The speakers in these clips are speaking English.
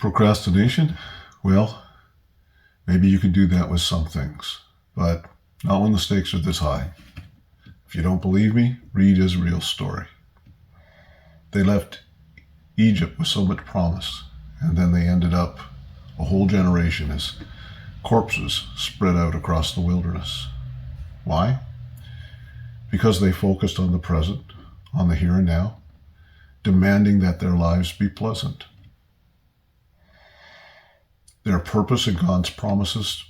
Procrastination? Well, maybe you can do that with some things, but not when the stakes are this high. If you don't believe me, read Israel's story. They left Egypt with so much promise, and then they ended up a whole generation as corpses spread out across the wilderness. Why? Because they focused on the present, on the here and now, demanding that their lives be pleasant. Their purpose and God's promises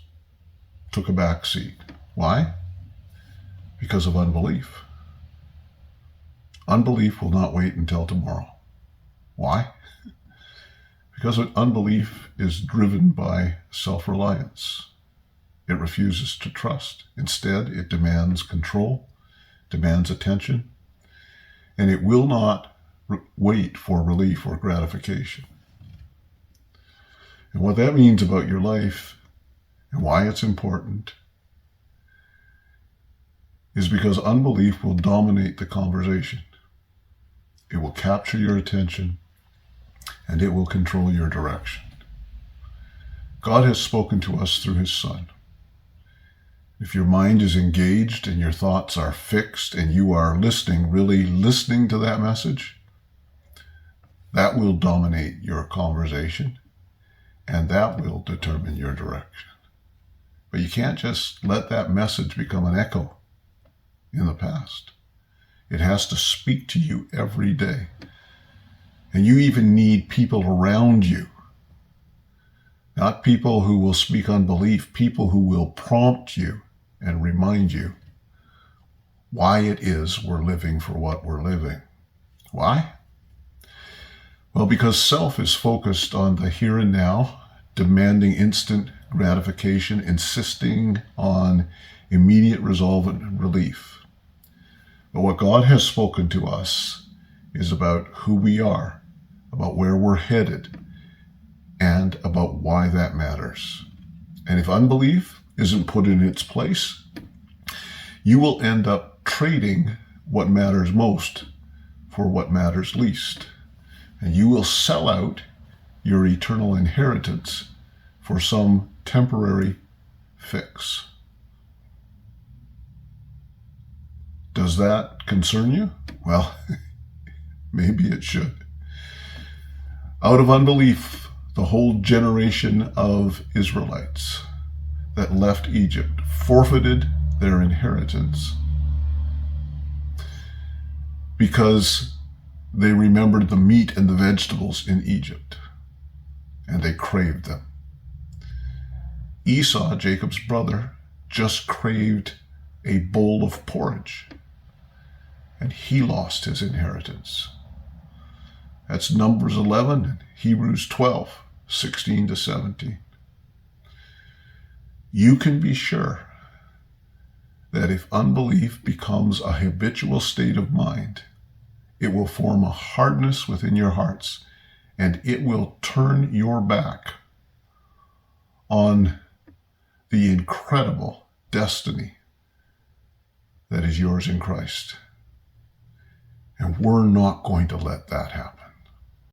took a back seat. Why? Because of unbelief. Unbelief will not wait until tomorrow. Why? Because unbelief is driven by self-reliance. It refuses to trust. Instead, it demands control, demands attention, and it will not wait for relief or gratification. And what that means about your life and why it's important is because unbelief will dominate the conversation. It will capture your attention and it will control your direction. God has spoken to us through His Son. If your mind is engaged and your thoughts are fixed and you are listening, really listening to that message, that will dominate your conversation and that will determine your direction. But you can't just let that message become an echo in the past. It has to speak to you every day. And you even need people around you. Not people who will speak unbelief, people who will prompt you and remind you why it is we're living for what we're living. Why? Well, because self is focused on the here and now, demanding instant gratification, insisting on immediate resolve and relief. But what God has spoken to us is about who we are, about where we're headed, and about why that matters. And if unbelief isn't put in its place, you will end up trading what matters most for what matters least. And you will sell out your eternal inheritance for some temporary fix. Does that concern you? Well, maybe it should. Out of unbelief, the whole generation of Israelites that left Egypt forfeited their inheritance because they remembered the meat and the vegetables in Egypt, and they craved them. Esau, Jacob's brother, just craved a bowl of porridge, and he lost his inheritance. That's Numbers 11 and Hebrews 12, 16 to 17. You can be sure that if unbelief becomes a habitual state of mind, it will form a hardness within your hearts, and it will turn your back on the incredible destiny that is yours in Christ. And we're not going to let that happen.